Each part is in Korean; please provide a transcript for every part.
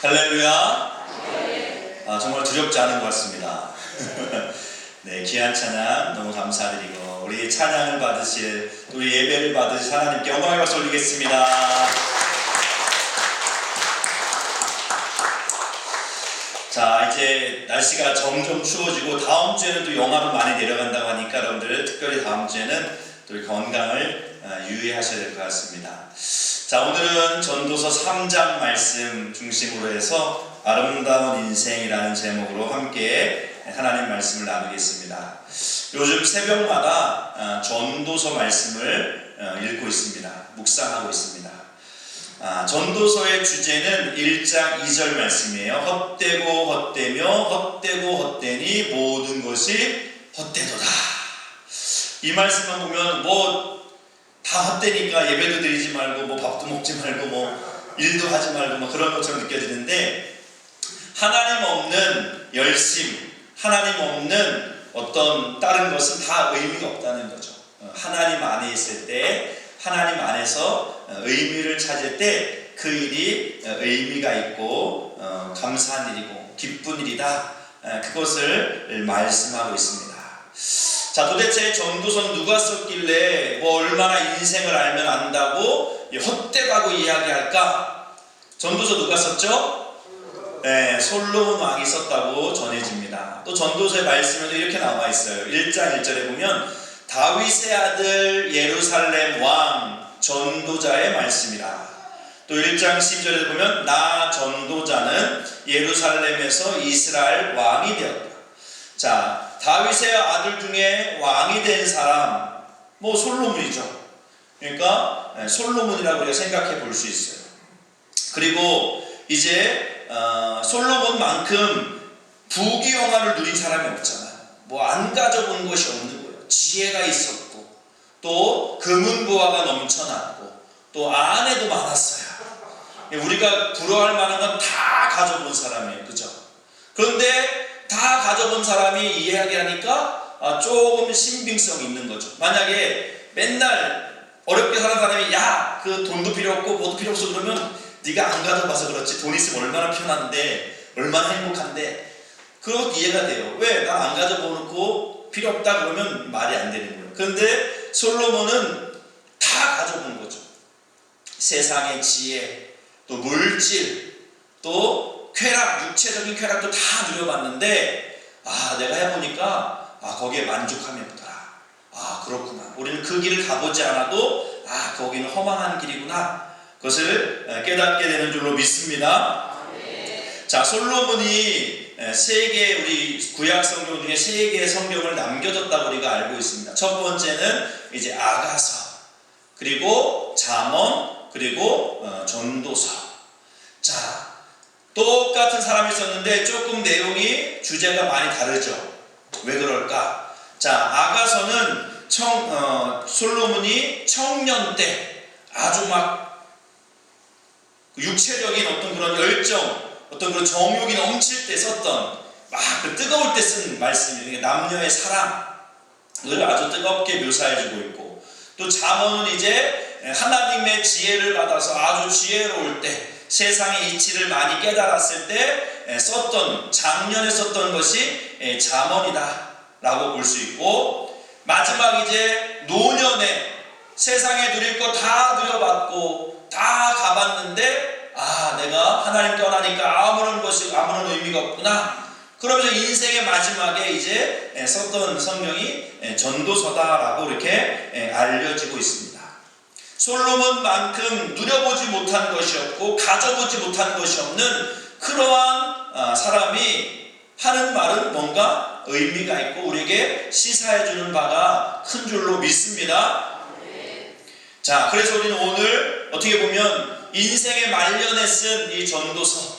할렐루야. 정말 두렵지 않은 것 같습니다. 네, 귀한 찬양 너무 감사드리고 우리 찬양을 받으실, 우리 예배를 받으실 하나님께 영광의 박수 올리겠습니다. 자, 이제 날씨가 점점 추워지고 다음 주에는 또 영하로 많이 내려간다고 하니까 여러분들 특별히 다음 주에는 또 우리 건강을 유의하셔야 될 것 같습니다. 자, 오늘은 전도서 3장 말씀 중심으로 해서 아름다운 인생이라는 제목으로 함께 하나님 말씀을 나누겠습니다. 요즘 새벽마다 전도서 말씀을 읽고 있습니다. 묵상하고 있습니다. 전도서의 주제는 1장 2절 말씀이에요. 헛되고 헛되며 헛되고 헛되니 모든 것이 헛되도다. 이 말씀만 보면 다 헛되니까 예배도 드리지 말고 밥도 먹지 말고 일도 하지 말고 그런 것처럼 느껴지는데, 하나님 없는 열심, 하나님 없는 어떤 다른 것은 다 의미가 없다는 거죠. 하나님 안에 있을 때, 하나님 안에서 의미를 찾을 때 그 일이 의미가 있고 감사한 일이고 기쁜 일이다, 그것을 말씀하고 있습니다. 자, 도대체 전도서는 누가 썼길래 얼마나 인생을 알면 안다고 헛되다고 이야기할까? 전도서 누가 썼죠? 네, 솔로몬 왕이 썼다고 전해집니다. 또 전도서의 말씀에도 이렇게 나와 있어요. 1장 1절에 보면 다윗의 아들 예루살렘 왕 전도자의 말씀이라. 또 1장 12절에 보면 나 전도자는 예루살렘에서 이스라엘 왕이 되었다. 자, 다윗의 아들 중에 왕이 된 사람, 솔로몬이죠. 그러니까 솔로몬이라고 우리가 생각해 볼 수 있어요. 그리고 이제 솔로몬만큼 부귀영화를 누린 사람이 없잖아요. 안 가져본 것이 없는 거예요. 지혜가 있었고, 또 금은보화가 넘쳐났고, 또 아내도 많았어요. 우리가 부러워할 만한 건 다 가져본 사람이에요. 그죠? 그런데 다 가져본 사람이 이야기하니까 조금 신빙성이 있는 거죠. 만약에 맨날 어렵게 사는 사람이 그 돈도 필요 없고 뭐도 필요 없어 그러면 네가 안 가져봐서 그렇지, 돈 있으면 얼마나 편한데, 얼마나 행복한데, 그것도 이해가 돼요. 왜? 난 안 가져보고 필요 없다 그러면 말이 안 되는 거예요. 그런데 솔로몬은 다 가져본 거죠. 세상의 지혜, 또 물질, 또 쾌락, 육체적인 쾌락도 다 누려봤는데 내가 해보니까 거기에 만족함이 없더라. 그렇구나. 우리는 그 길을 가보지 않아도 거기는 허망한 길이구나. 그것을 깨닫게 되는 줄로 믿습니다. 자, 솔로몬이 우리 구약 성경 중에 3개의 성경을 남겨줬다고 우리가 알고 있습니다. 첫 번째는 이제 아가서, 그리고 잠언, 그리고 전도서. 자, 똑같은 사람이 있었는데 조금 내용이, 주제가 많이 다르죠. 왜 그럴까? 자, 아가서는 솔로몬이 청년 때 아주 육체적인 어떤 그런 열정, 어떤 그런 정욕이 넘칠 때 썼던, 그 뜨거울 때 쓴 말씀이에요. 남녀의 사랑을 아주 뜨겁게 묘사해주고 있고, 또 잠언은 이제 하나님의 지혜를 받아서 아주 지혜로울 때, 세상의 이치를 많이 깨달았을 때 작년에 썼던 것이 잠언이다 라고 볼 수 있고, 마지막 이제 노년에 세상에 누릴 거 다 누려봤고 다 가봤는데 내가 하나님 떠나니까 아무런 의미가 없구나. 그러면서 인생의 마지막에 이제 썼던 성경이 전도서다라고 이렇게 알려지고 있습니다. 솔로몬만큼 누려보지 못한 것이 없고 가져보지 못한 것이 없는 그러한 사람이 하는 말은 뭔가 의미가 있고 우리에게 시사해주는 바가 큰 줄로 믿습니다. 자, 그래서 우리는 오늘 어떻게 보면 인생의 말년에 쓴 이 전도서,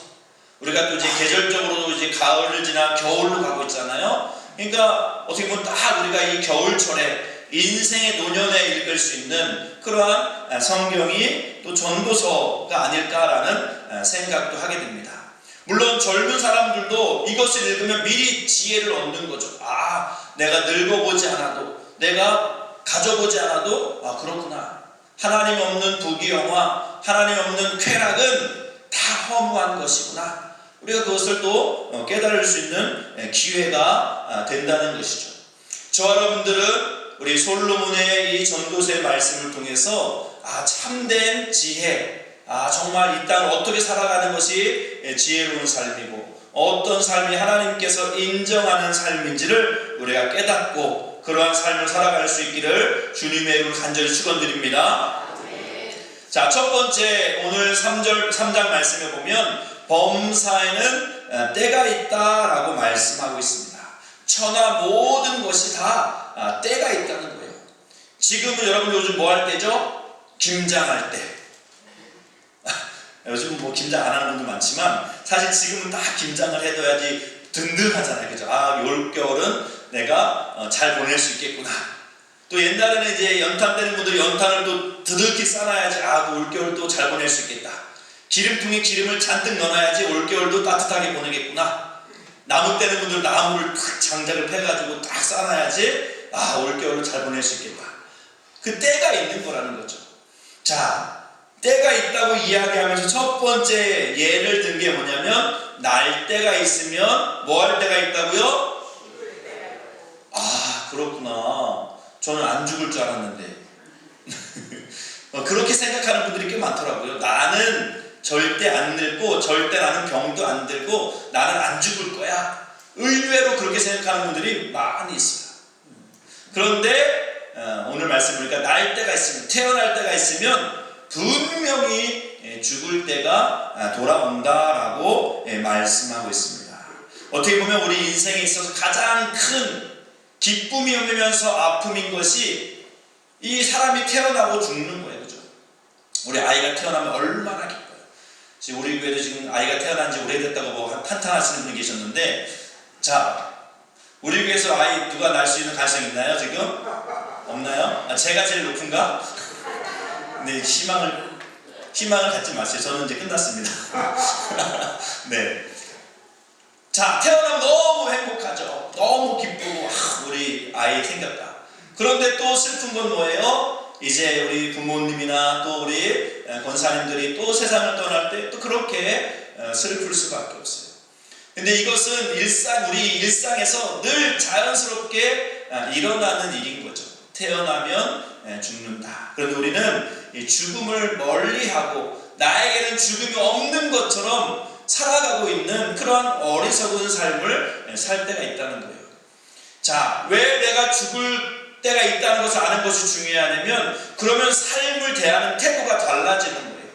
우리가 또 이제 계절적으로도 이제 가을을 지나 겨울로 가고 있잖아요. 그러니까 어떻게 보면 딱 우리가 이 겨울철에 인생의 노년에 읽을 수 있는 그러한 성경이 또 전도서가 아닐까라는 생각도 하게 됩니다. 물론 젊은 사람들도 이것을 읽으면 미리 지혜를 얻는 거죠. 내가 늙어보지 않아도, 내가 가져보지 않아도 그렇구나. 하나님 없는 부귀영화, 하나님 없는 쾌락은 다 허무한 것이구나. 우리가 그것을 또 깨달을 수 있는 기회가 된다는 것이죠. 저와 여러분들은 우리 솔로몬의 이 전도서의 말씀을 통해서 참된 지혜, 정말 이 땅을 어떻게 살아가는 것이 지혜로운 삶이고 어떤 삶이 하나님께서 인정하는 삶인지를 우리가 깨닫고 그러한 삶을 살아갈 수 있기를 주님의 이름으로 간절히 축원드립니다. 자, 첫 번째 오늘 3장 말씀에 보면 범사에는 때가 있다라고 말씀하고 있습니다. 천하 모든 것이 다 때가 있다는 거예요. 지금은 여러분 요즘 뭐 할 때죠? 김장할 때. 요즘 뭐 김장 안 하는 분도 많지만 사실 지금은 다 김장을 해둬야지 든든하잖아요. 그죠? 올겨울은 내가 잘 보낼 수 있겠구나. 또 옛날에는 이제 연탄 되는 분들이 연탄을 또 드득히 쌓아야지 올겨울 또 잘 보낼 수 있겠다. 기름통에 기름을 잔뜩 넣어놔야지 올겨울도 따뜻하게 보내겠구나. 나무 떼는 분들 나무를 탁 장작을 패가지고 딱 쌓아놔야지 올겨울을 잘 보낼 수 있겠다. 그 때가 있는 거라는 거죠. 자, 때가 있다고 이야기하면서 첫 번째 예를 든 게 뭐냐면 날 때가 있으면 뭐 할 때가 있다고요? 그렇구나. 저는 안 죽을 줄 알았는데 그렇게 생각하는 분들이 꽤 많더라고요. 나는 절대 안 늙고 절대 나는 병도 안 들고 나는 안 죽을 거야. 의외로 그렇게 생각하는 분들이 많이 있어요. 그런데 오늘 말씀 보니까 날 때가 있으면, 태어날 때가 있으면 분명히 죽을 때가 돌아온다라고 말씀하고 있습니다. 어떻게 보면 우리 인생에 있어서 가장 큰 기쁨이면서 아픔인 것이 이 사람이 태어나고 죽는 거예요. 그죠? 우리 아이가 태어나면 얼마나 기뻐요. 지금 우리 교회도 지금 아이가 태어난 지 오래됐다고 뭐 탄탄하시는 분이 계셨는데, 자, 우리 교회에서 아이 누가 날 수 있는 가능성이 있나요? 지금? 없나요? 제가 제일 높은가? 네, 희망을 갖지 마세요. 저는 이제 끝났습니다. 네. 자, 태어나면 너무 행복하죠. 너무 기쁘고 우리 아이 생겼다. 그런데 또 슬픈 건 뭐예요? 이제 우리 부모님이나 또 우리 권사님들이 또 세상을 떠날 때 또 그렇게 슬플 수밖에 없어요. 근데 이것은 우리 일상에서 늘 자연스럽게 일어나는 일인 거죠. 태어나면 죽는다. 그런데 우리는 이 죽음을 멀리하고 나에게는 죽음이 없는 것처럼 살아가고 있는 그런 어리석은 삶을 살 때가 있다는 거예요. 자, 왜 내가 죽을 때가 있다는 것을 아는 것이 중요하냐면 그러면 삶을 대하는 태도가 달라지는 거예요.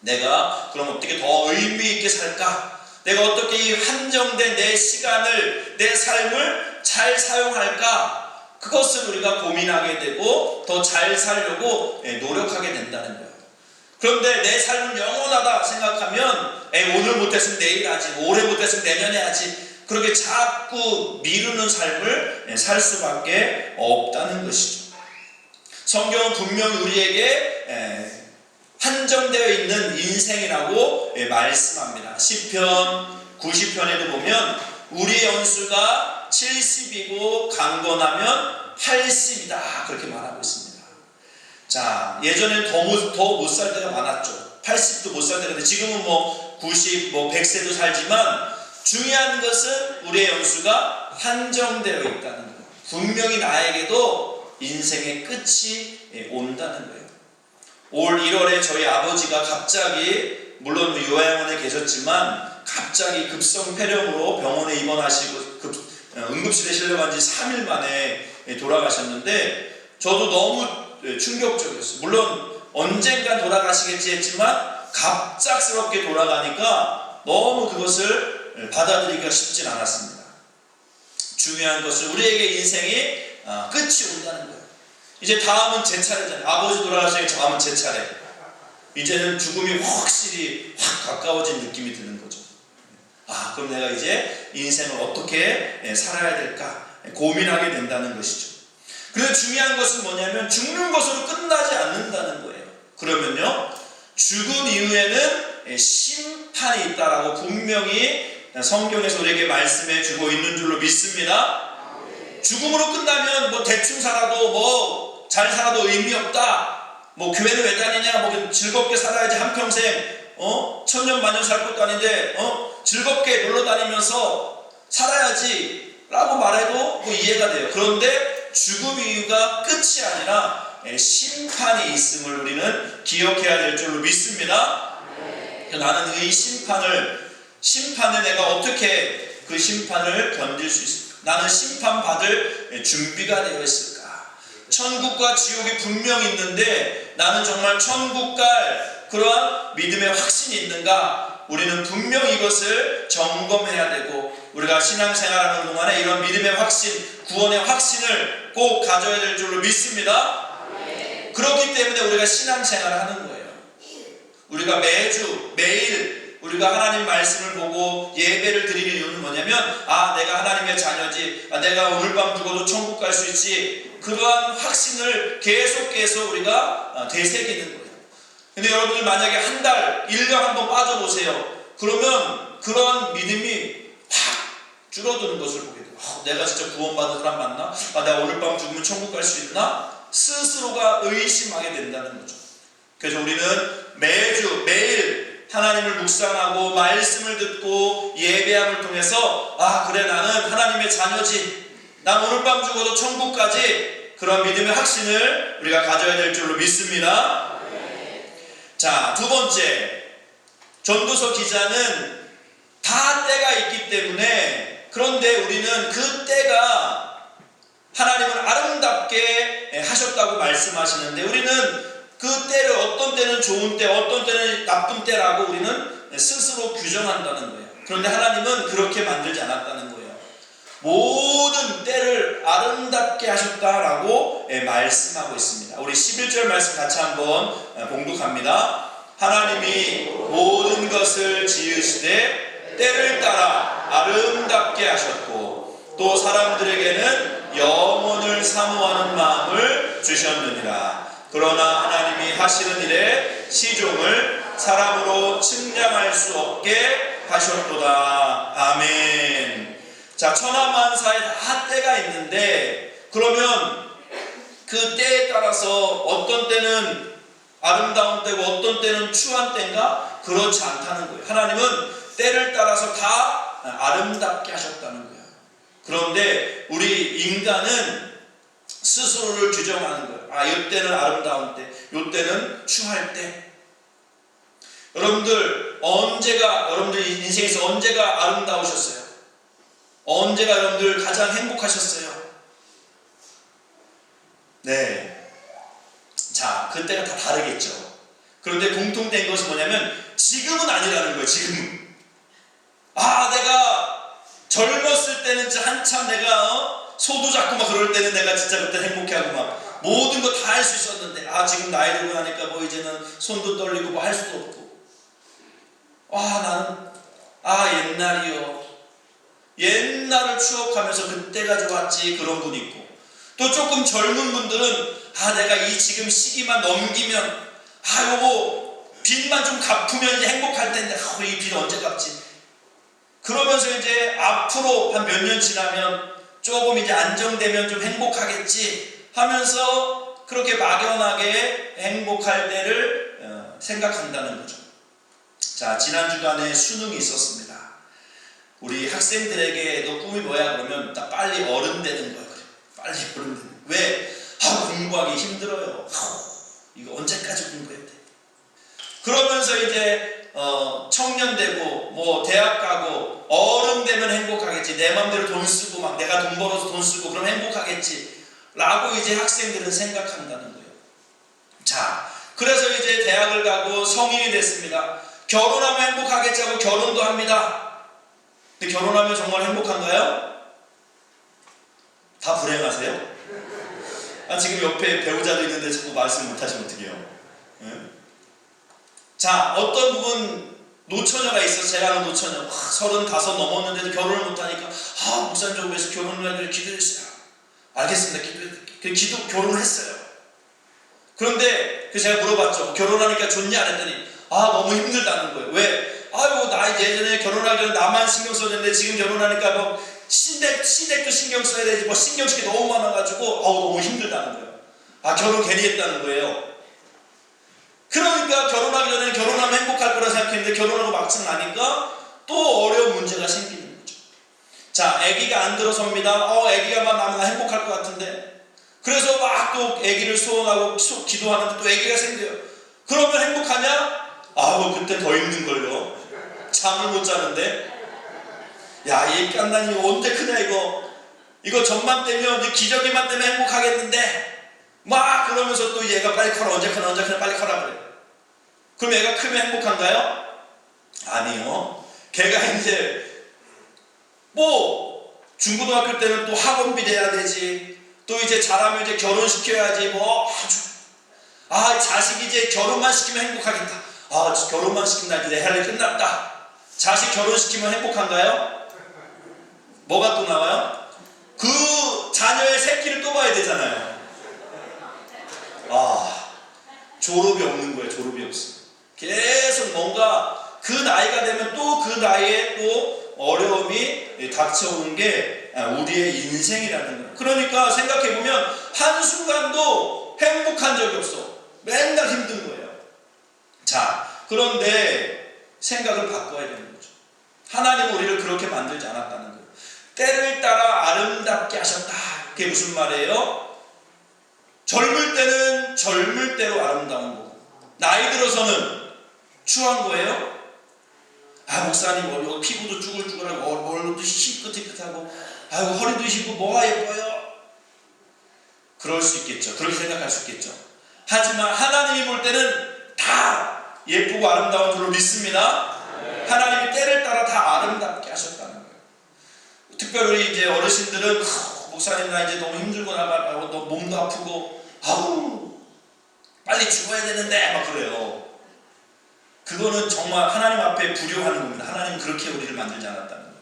내가 그럼 어떻게 더 의미 있게 살까? 내가 어떻게 이 한정된 내 시간을, 내 삶을 잘 사용할까? 그것을 우리가 고민하게 되고 더 잘 살려고 노력하게 된다는 거예요. 그런데 내 삶은 영원하다 생각하면 오늘 못했으면 내일 하지, 올해 못했으면 내년에 하지, 그렇게 자꾸 미루는 삶을 살 수밖에 없다는 것이죠. 성경은 분명히 우리에게 한정되어 있는 인생이라고 말씀합니다. 시편 90편에도 보면 우리의 연수가 70이고 강건하면 80이다 그렇게 말하고 있습니다. 자, 예전에는 더 못 살 때가 많았죠. 80도 못 살 때가 있는데 지금은 90, 100세도 살지만 중요한 것은 우리의 연수가 한정되어 있다는 거예요. 분명히 나에게도 인생의 끝이 온다는 거예요. 올 1월에 저희 아버지가 갑자기, 물론 요양원에 계셨지만 갑자기 급성폐렴으로 병원에 입원하시고 응급실에 실려간 지 3일 만에 돌아가셨는데 저도 너무 충격적이었어요. 물론 언젠간 돌아가시겠지 했지만 갑작스럽게 돌아가니까 너무 그것을 받아들이기가 쉽진 않았습니다. 중요한 것은 우리에게 인생이 끝이 온다는 거예요. 이제 다음은 제 차례잖아요. 아버지 돌아가시니까 다음은 제 차례. 이제는 죽음이 확실히 확 가까워진 느낌이 드는 거죠. 그럼 내가 이제 인생을 어떻게 살아야 될까 고민하게 된다는 것이죠. 그런데 중요한 것은 뭐냐면 죽는 것으로 끝나지 않는다는 거예요. 그러면요, 죽음 이후에는 심판이 있다라고 분명히 성경에서 우리에게 말씀해 주고 있는 줄로 믿습니다. 죽음으로 끝나면 대충 살아도 잘 살아도 의미 없다. 교회는 왜 다니냐, 즐겁게 살아야지 한평생. 천년 만년 살 것도 아닌데 즐겁게 놀러 다니면서 살아야지 라고 말해도 이해가 돼요. 그런데 죽음 이유가 끝이 아니라 심판이 있음을 우리는 기억해야 될 줄로 믿습니다. 나는 이 심판을 내가 어떻게 그 심판을 견딜 수 있을까? 나는 심판받을 준비가 되어 있을까? 천국과 지옥이 분명히 있는데 나는 정말 천국 갈 그러한 믿음의 확신이 있는가? 우리는 분명히 이것을 점검해야 되고, 우리가 신앙생활하는 동안에 이런 믿음의 확신, 구원의 확신을 꼭 가져야 될 줄로 믿습니다. 그렇기 때문에 우리가 신앙생활을 하는 거예요. 우리가 매일 우리가 하나님 말씀을 보고 예배를 드리는 이유는 뭐냐면, 내가 하나님의 자녀지, 내가 오늘 밤 죽어도 천국 갈 수 있지, 그러한 확신을 계속해서 우리가 되새기는 거예요. 근데 여러분들 만약에 한 달, 1년 한번 빠져보세요. 그러면 그런 믿음이 확 줄어드는 것을 보게 돼요. 내가 진짜 구원받은 사람 맞나? 내가 오늘 밤 죽으면 천국 갈 수 있나? 스스로가 의심하게 된다는 거죠. 그래서 우리는 매일 하나님을 묵상하고 말씀을 듣고 예배함을 통해서 그래, 나는 하나님의 자녀지, 난 오늘 밤 죽어도 천국까지, 그런 믿음의 확신을 우리가 가져야 될 줄로 믿습니다. 자, 두 번째, 전도서 기자는 다 때가 있기 때문에, 그런데 우리는 그 때가 하나님은 아름답게 하셨다고 말씀하시는데, 우리는 그 때를 어떤 때는 좋은 때, 어떤 때는 나쁜 때라고 우리는 스스로 규정한다는 거예요. 그런데 하나님은 그렇게 만들지 않았다는 거예요. 모든 때를 아름답게 하셨다라고 말씀하고 있습니다. 우리 11절 말씀 같이 한번 봉독합니다. 하나님이 모든 것을 지으시되 때를 따라 아름답게 하셨고, 또 사람들에게는 영혼을 사모하는 마음을 주셨느니라. 그러나 하나님이 하시는 일에 시종을 사람으로 측량할 수 없게 하셨도다. 아멘. 자, 천하만사에 다 때가 있는데, 그러면 그 때에 따라서 어떤 때는 아름다운 때고 어떤 때는 추한 때인가? 그렇지 않다는 거예요. 하나님은 때를 따라서 다 아름답게 하셨다는 거예요. 그런데 우리 인간은 스스로를 규정하는 거예요. 이때는 아름다운 때, 이때는 추할 때. 여러분들 인생에서 언제가 아름다우셨어요? 언제가 여러분들 가장 행복하셨어요? 네. 자, 그때가 다 다르겠죠. 그런데 공통된 것은 뭐냐면, 지금은 아니라는 거예요. 지금은. 내가 젊었을 때는 한참 내가 소도 잡고 막 그럴 때는 내가 진짜 그때 행복해하고 막 모든 거 다 할 수 있었는데, 지금 나이 들고 나니까 뭐 이제는 손도 떨리고 뭐 할 수도 없고, 나는 옛날이요. 옛날을 추억하면서 그때가 좋았지, 그런 분 있고, 또 조금 젊은 분들은 내가 이 지금 시기만 넘기면, 요거 빚만 좀 갚으면 이제 행복할 텐데, 이 빚 언제 갚지? 그러면서 이제 앞으로 한 몇 년 지나면 조금 이제 안정되면 좀 행복하겠지 하면서 그렇게 막연하게 행복할 때를 생각한다는 거죠. 자, 지난 주간에 수능이 있었습니다. 우리 학생들에게도 꿈이 뭐야? 그러면 나 빨리 어른 되는 거야. 그래. 빨리 어른 되는 거야. 왜? 공부하기 힘들어요. 이거 언제까지 공부해야 돼? 그러면서 이제 청년 되고 뭐 대학 가고 어른 되면 행복하겠지. 내 맘대로 돈 쓰고 막 내가 돈 벌어서 돈 쓰고 그럼 행복하겠지 라고 이제 학생들은 생각한다는 거예요. 자, 그래서 이제 대학을 가고 성인이 됐습니다. 결혼하면 행복하겠지 하고 결혼도 합니다. 근데 결혼하면 정말 행복한가요? 다 불행하세요? 지금 옆에 배우자도 있는데 자꾸 말씀 못하시면 어떡해요? 네? 자, 어떤 부분 노처녀가 있어서, 제가 아는 노처녀 35 넘었는데도 결혼을 못하니까 목사님 위해서 결혼을 하기를 기도했어요. 알겠습니다. 결혼을 했어요. 그런데 제가 물어봤죠. 결혼하니까 좋냐? 안 했더니 너무 힘들다는 거예요. 왜? 나 예전에 결혼하기 전에 나만 신경 써줬는데 지금 결혼하니까 뭐 시댁도 신경 써야 되지, 뭐 신경 쓸 게 너무 많아가지고 너무 힘들다는 거예요. 결혼 괜히 했다는 거예요. 그러니까 결혼하기 전에 결혼하면 행복할 거라 생각했는데 했는데 결혼하고 막상 나니까 또 어려운 문제가 생기는 거죠. 자, 아기가 안 들어섭니다. 아기가 막 나면 행복할 것 같은데. 그래서 막 또 아기를 소원하고 기도하는데 또 아기가 생겨요. 그러면 행복하냐? 그때 더 힘든걸요. 잠을 못 자는데. 야, 이 깐난이 언제 크냐 이거 전만 되면 이제 기저귀만 되면 행복하겠는데 막 그러면서 또 얘가 빨리 커라, 언제 크나 빨리 커라 그래요. 그럼 얘가 크면 행복한가요? 아니요. 걔가 이제 뭐 중고등학교 때는 또 학원비 내야 되지, 또 이제 자라면 이제 결혼시켜야지, 뭐 아주 자식이 이제 결혼만 시키면 행복하겠다. 결혼만 시키면 나 이제 할 일 끝났다. 자식 결혼시키면 행복한가요? 뭐가 또 나와요? 그 자녀의 새끼를 또 봐야 되잖아요. 졸업이 없는 거예요. 졸업이 없어. 계속 뭔가 그 나이가 되면 또 그 나이에 또 어려움이 닥쳐오는 게 우리의 인생이라는 거예요. 그러니까 생각해보면 한순간도 행복한 적이 없어. 맨날 힘든 거예요. 자, 그런데 생각을 바꿔야 되는 거죠. 하나님은 우리를 그렇게 만들지 않았다는 거예요. 때를 따라 아름답게 하셨다. 그게 무슨 말이에요? 젊을 때는 젊을 대로 아름다운 거고, 나이 들어서는 추한 거예요? 목사님 피부도 쭈글쭈글하고 얼굴도 희끗희끗하고 허리도 휘고 뭐가 예뻐요? 그럴 수 있겠죠. 그렇게 생각할 수 있겠죠. 하지만 하나님이 볼 때는 다 예쁘고 아름다운 줄로 믿습니다. 하나님이 때를 따라 다 아름답게 하셨다는 거예요. 특별히 이제 어르신들은 목사님 나 이제 너무 힘들고 나가고 너 몸도 아프고 빨리 죽어야 되는데 막 그래요. 그거는 정말 하나님 앞에 불효하는 겁니다. 하나님은 그렇게 우리를 만들지 않았다는 거예요.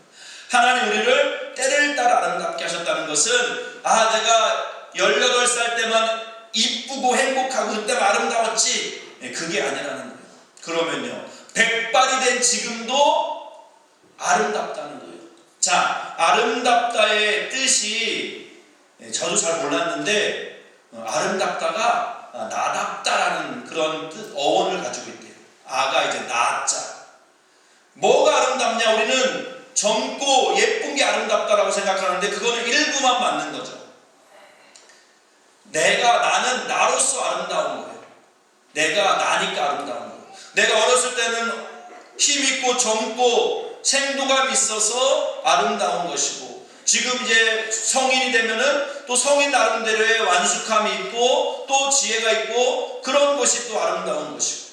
하나님 우리를 때를 따라 아름답게 하셨다는 것은 내가 18살 때만 이쁘고 행복하고 그때만 아름다웠지, 그게 아니라는 거예요. 그러면요, 백발이 된 지금도 아름답다는 거예요. 자, 아름답다의 뜻이 저도 잘 몰랐는데 아름답다가 나답다라는 그런 뜻, 어원을 가지고 있대요. 아가 이제 나자. 뭐가 아름답냐? 우리는 젊고 예쁜 게 아름답다라고 생각하는데 그거는 일부만 맞는 거죠. 나는 나로서 아름다운 거예요. 내가 나니까 아름다운 거예요. 내가 어렸을 때는 힘있고 젊고 생동감 있어서 아름다운 것이고, 지금 이제 성인이 되면은 또 성인 나름대로의 완숙함이 있고 또 지혜가 있고 그런 것이 또 아름다운 것이고,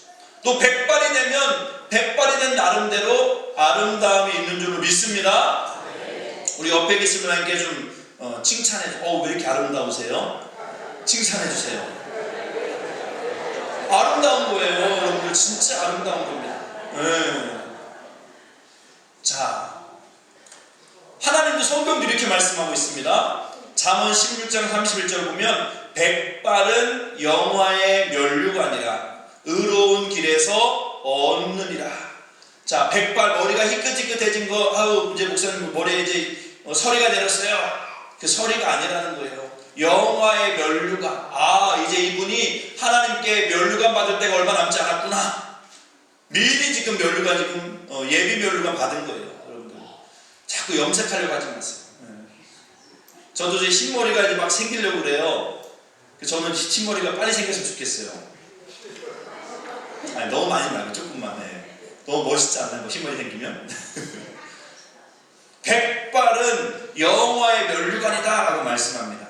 또 백발이 되면 백발이 된 나름대로 아름다움이 있는 줄로 믿습니다. 우리 옆에 계신 분에게 좀 칭찬해 주세요. 왜 이렇게 아름다우세요? 칭찬해 주세요. 아름다운 거예요. 여러분들 진짜 아름다운 겁니다. 자, 하나님도 성경도 이렇게 말씀하고 있습니다. 잠언 16장 31절 보면 백발은 영화의 면류관이라 의로운 길에서 얻느니라. 자, 백발, 머리가 희끗희끗해진 거, 이제 목사님 머리에 이제 서리가 내렸어요. 그 서리가 아니라는 거예요. 영화의 면류관. 이제 이분이 하나님께 면류관 받을 때가 얼마 남지 않았구나. 미리 지금 면류관 예비 면류관 받은 거예요. 여러분들 자꾸 염색하려고 하지 마세요. 저도 이제 흰머리가 이제 막 생기려고 그래요. 저는 흰머리가 빨리 생겼으면 좋겠어요. 너무 많이 말고 조금만 해. 너무 멋있지 않나요? 흰머리 생기면? 백발은 여호와의 면류관이다 라고 말씀합니다.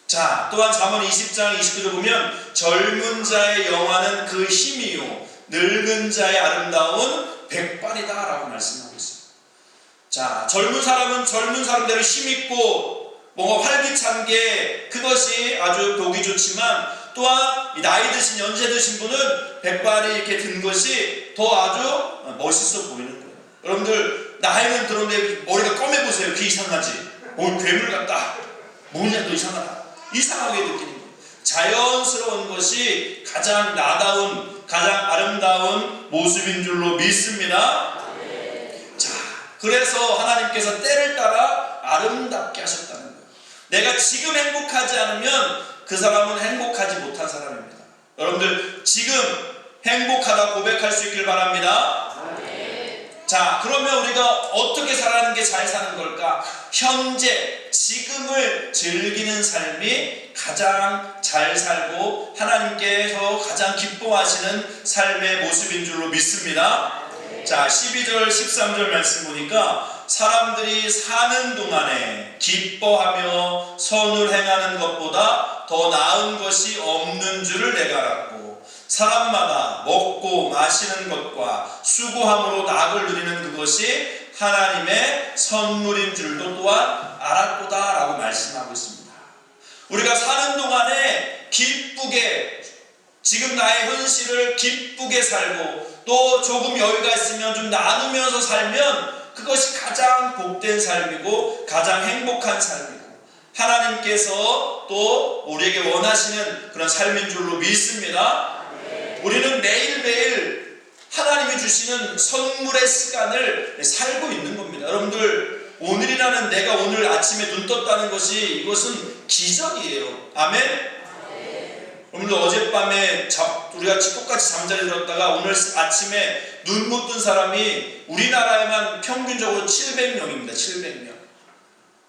자, 또한 잠언 20장 29절 보면 젊은 자의 영화는 그 힘이요 늙은 자의 아름다운 백발이다 라고 말씀하고 있습니다. 자, 젊은 사람은 젊은 사람대로 힘있고 뭔가 활기찬 게 그것이 아주 보기 좋지만, 또한 나이 드신 연세 드신 분은 백발이 이렇게 든 것이 더 아주 멋있어 보이는 거예요. 여러분들 나이는 들었는데 머리가 검해 보세요. 귀 이상하지? 괴물 같다. 뭐냐 너 이상하다. 이상하게 느끼는 거예요. 자연스러운 것이 가장 나다운, 가장 아름다운 모습인 줄로 믿습니다. 자, 그래서 하나님께서 때를 따라 아름답게 하셨다는 거예요. 내가 지금 행복하지 않으면 그 사람은 행복하지 못한 사람입니다. 여러분들 지금 행복하다 고백할 수 있길 바랍니다. 자, 그러면 우리가 어떻게 살아가는 게 잘 사는 걸까? 현재, 지금을 즐기는 삶이 가장 잘 살고 하나님께서 가장 기뻐하시는 삶의 모습인 줄로 믿습니다. 자, 12절, 13절 말씀 보니까 사람들이 사는 동안에 기뻐하며 선을 행하는 것보다 더 나은 것이 없는 줄을 내가 알았고 사람마다 먹고 마시는 것과 수고함으로 낙을 누리는 그것이 하나님의 선물인 줄도 또한 알았도다 라고 말씀하고 있습니다. 우리가 사는 동안에 기쁘게 지금 나의 현실을 기쁘게 살고 또 조금 여유가 있으면 좀 나누면서 살면 그것이 가장 복된 삶이고 가장 행복한 삶이고 하나님께서 또 우리에게 원하시는 그런 삶인 줄로 믿습니다. 우리는 매일매일 하나님이 주시는 선물의 시간을 살고 있는 겁니다. 여러분들, 오늘이라는 내가 오늘 아침에 눈 떴다는 것이 이것은 기적이에요. 아멘? 여러분들, 어젯밤에 우리가 똑같이 잠자리 들었다가 오늘 아침에 눈 못 뜬 사람이 우리나라에만 평균적으로 700명입니다. 700명.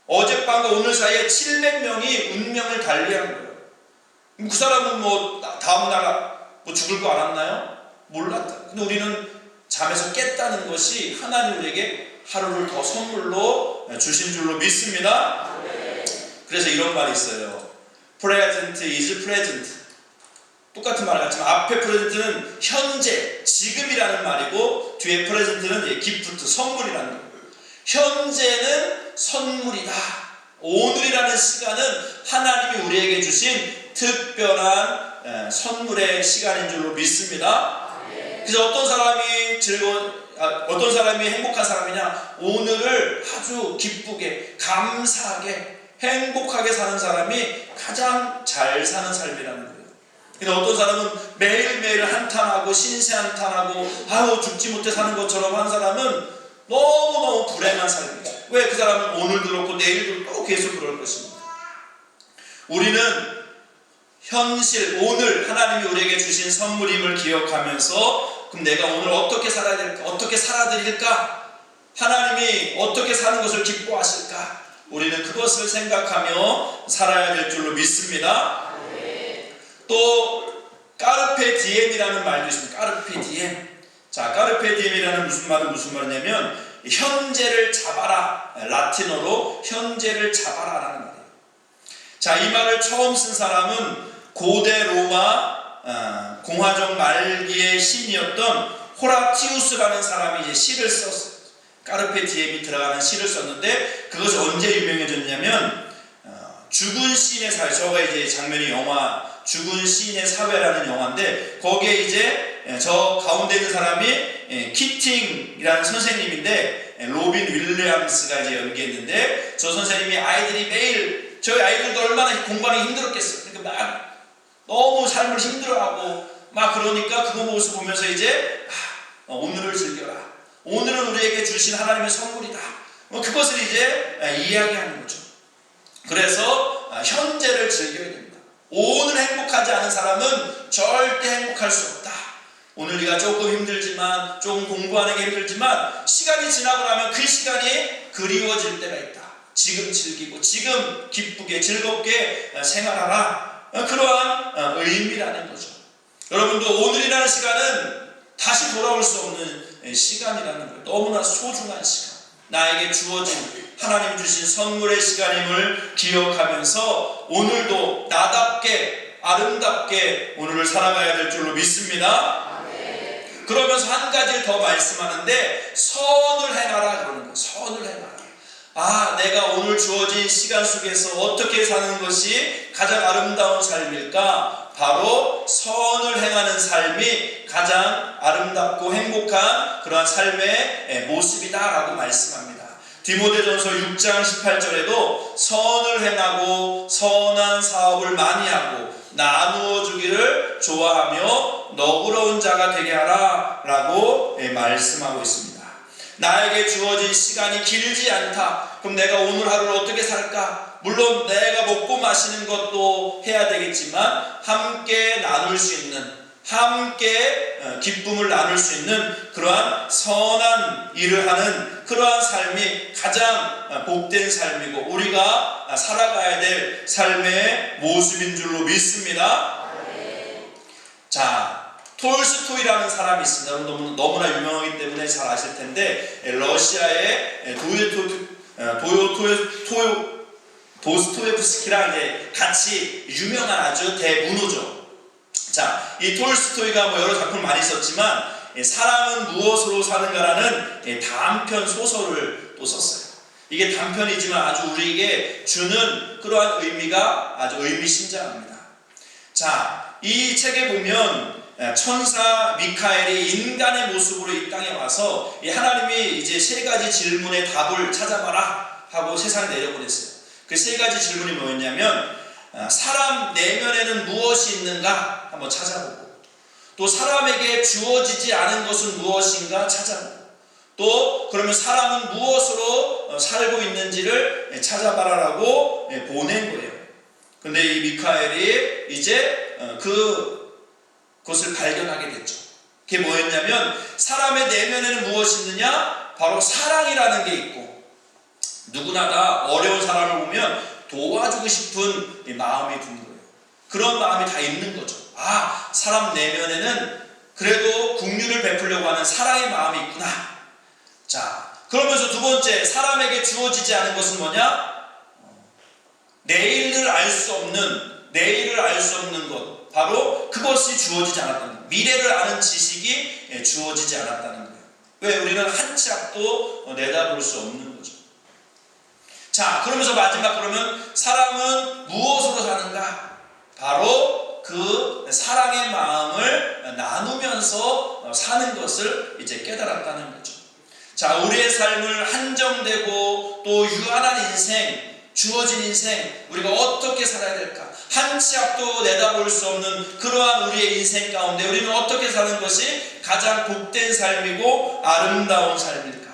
어젯밤과 오늘 사이에 700명이 운명을 달리한 거예요. 그 사람은 뭐 다음날 뭐 죽을 거 알았나요? 몰랐다. 근데 우리는 잠에서 깼다는 것이 하나님 우리에게 하루를 더 선물로 주신 줄로 믿습니다. 그래서 이런 말이 있어요. Present is present. 똑같은 말 같지만 앞에 present는 현재, 지금이라는 말이고 뒤에 present는 gift, 선물이라는 거예요. 현재는 선물이다. 오늘이라는 시간은 하나님이 우리에게 주신 특별한 선물의 시간인 줄로 믿습니다. 그래서 어떤 사람이 행복한 사람이냐? 오늘을 아주 기쁘게, 감사하게, 행복하게 사는 사람이 가장 잘 사는 삶이라는 거예요. 근데 어떤 사람은 매일매일 한탄하고 신세한탄하고 아유 죽지 못해 사는 것처럼 한 사람은 너무너무 불행한 삶이에요. 왜? 그 사람은 오늘도 그렇고 내일도 또 계속 그럴 것입니다. 우리는 현실, 오늘 하나님이 우리에게 주신 선물임을 기억하면서 그럼 내가 오늘 어떻게 살아야 될까? 어떻게 살아드릴까? 하나님이 어떻게 사는 것을 기뻐하실까? 우리는 그것을 생각하며 살아야 될 줄로 믿습니다. 또 까르페 디엠이라는 말도 있습니다. 까르페 디엠. 자, 까르페 디엠이라는 무슨 말이냐면 현재를 잡아라. 라틴어로 현재를 잡아라라는 말이에요. 자, 이 말을 처음 쓴 사람은 고대 로마 공화정 말기의 시인이었던 호라티우스라는 사람이 이제 시를 썼어요. 까르페 디엠이 들어가는 시를 썼는데 그것이 언제 유명해졌냐면 죽은 시인의 사회, 저가 이제 장면이 영화 죽은 시인의 사회라는 영화인데 거기에 이제 저 가운데 있는 사람이 키팅이라는 선생님인데 로빈 윌리엄스가 이제 연기했는데 저 선생님이 아이들이 매일 저희 아이들도 얼마나 공부하기 힘들었겠어요. 그러니까 막 너무 삶을 힘들어하고 막 그러니까 그거 모습 보면서 이제 오늘을 즐겨라. 오늘은 우리에게 주신 하나님의 선물이다. 그것을 이제 이야기하는 거죠. 그래서 현재를 즐겨야 됩니다. 오늘 행복하지 않은 사람은 절대 행복할 수 없다. 오늘 네가 조금 힘들지만 조금 공부하는 게 힘들지만 시간이 지나고 나면 그 시간이 그리워질 때가 있다. 지금 즐기고 지금 기쁘게 즐겁게 생활하라. 그러한 의미라는 거죠. 여러분도 오늘이라는 시간은 다시 돌아올 수 없는 시간이라는 거예요. 너무나 소중한 시간. 나에게 주어진 하나님 주신 선물의 시간임을 기억하면서 오늘도 나답게 아름답게 오늘을 살아가야 될 줄로 믿습니다. 그러면서 한 가지를 더 말씀하는데 선을 행하라 그러는 거예요. 선을 행하라. 내가 오늘 주어진 시간 속에서 어떻게 사는 것이 가장 아름다운 삶일까? 바로 선을 행하는 삶이 가장 아름답고 행복한 그러한 삶의 모습이다라고 말씀합니다. 디모데전서 6장 18절에도 선을 행하고 선한 사업을 많이 하고 나누어 주기를 좋아하며 너그러운 자가 되게 하라 라고 말씀하고 있습니다. 나에게 주어진 시간이 길지 않다. 그럼 내가 오늘 하루를 어떻게 살까? 물론 내가 먹고 마시는 것도 해야 되겠지만 함께 나눌 수 있는 함께 기쁨을 나눌 수 있는 그러한 선한 일을 하는 그러한 삶이 가장 복된 삶이고 우리가 살아가야 될 삶의 모습인 줄로 믿습니다. 자, 톨스토이라는 사람이 있습니다. 너무나 유명하기 때문에 잘 아실 텐데 러시아의 도스토옙스키랑 이제 같이 유명한 아주 대문호죠. 자, 이 톨스토이가 여러 작품을 많이 썼지만 사람은 무엇으로 사는가라는 단편 소설을 또 썼어요. 이게 단편이지만 아주 우리에게 주는 그러한 의미가 아주 의미심장합니다. 자, 이 책에 보면 천사 미카엘이 인간의 모습으로 이 땅에 와서 하나님이 이제 세 가지 질문의 답을 찾아봐라 하고 세상에 내려보냈어요. 그 세 가지 질문이 뭐였냐면 사람 내면에는 무엇이 있는가 한번 찾아보고, 또 사람에게 주어지지 않은 것은 무엇인가 찾아보고, 또 그러면 사람은 무엇으로 살고 있는지를 찾아봐라라고 보낸 거예요. 근데 이 미카엘이 이제 그것을 발견하게 됐죠. 그게 뭐였냐면 사람의 내면에는 무엇이 있느냐? 바로 사랑이라는 게 있고, 누구나 다 어려운 사람을 보면 도와주고 싶은 마음이 드는 거예요. 그런 마음이 다 있는 거죠. 아, 사람 내면에는 그래도 긍휼을 베풀려고 하는 사랑의 마음이 있구나. 자, 그러면서 두 번째, 사람에게 주어지지 않은 것은 뭐냐? 내일을 알 수 없는 것, 바로 그것이 주어지지 않았다는 거예요. 미래를 아는 지식이 주어지지 않았다는 거예요. 왜? 우리는 한 치 앞도 내다볼 수 없는 거죠. 자, 그러면서 마지막, 그러면 사람은 무엇으로 사는가? 바로 그 사랑의 마음을 나누면서 사는 것을 이제 깨달았다는 거죠. 자, 우리의 삶을 한정되고 또 유한한 인생, 주어진 인생, 우리가 어떻게 살아야 될까? 한 치 앞도 내다볼 수 없는 그러한 우리의 인생 가운데 우리는 어떻게 사는 것이 가장 복된 삶이고 아름다운 삶일까?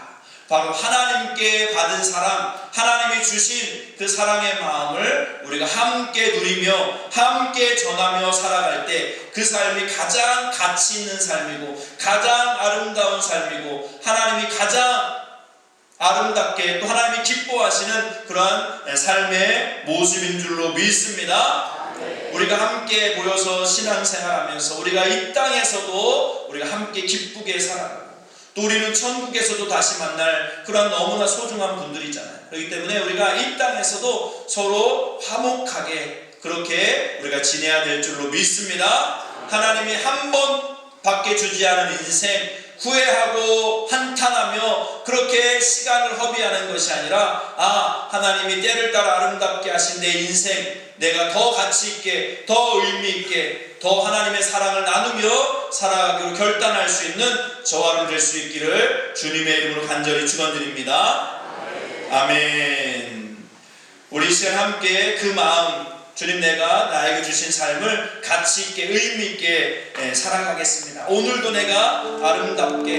바로 하나님께 받은 사랑, 하나님이 주신 그 사랑의 마음을 우리가 함께 누리며 함께 전하며 살아갈 때 그 삶이 가장 가치 있는 삶이고 가장 아름다운 삶이고 하나님이 가장 아름답게 또 하나님이 기뻐하시는 그러한 삶의 모습인 줄로 믿습니다. 우리가 함께 모여서 신앙생활하면서 우리가 이 땅에서도 우리가 함께 기쁘게 살아가고 또 우리는 천국에서도 다시 만날 그런 너무나 소중한 분들이잖아요. 그렇기 때문에 우리가 이 땅에서도 서로 화목하게 그렇게 우리가 지내야 될 줄로 믿습니다. 하나님이 한 번밖에 주지 않은 인생, 후회하고 한탄하며 그렇게 시간을 허비하는 것이 아니라 하나님이 때를 따라 아름답게 하신 내 인생, 내가 더 가치 있게, 더 의미 있게, 더 하나님의 사랑을 나누며 살아가기로 결단할 수 있는 저와 여러분 될 수 있기를 주님의 이름으로 간절히 축원드립니다. 아멘. 우리 이 시간 함께 그 마음, 주님, 내가 나에게 주신 삶을 가치 있게 의미 있게 살아가겠습니다. 오늘도 내가 아름답게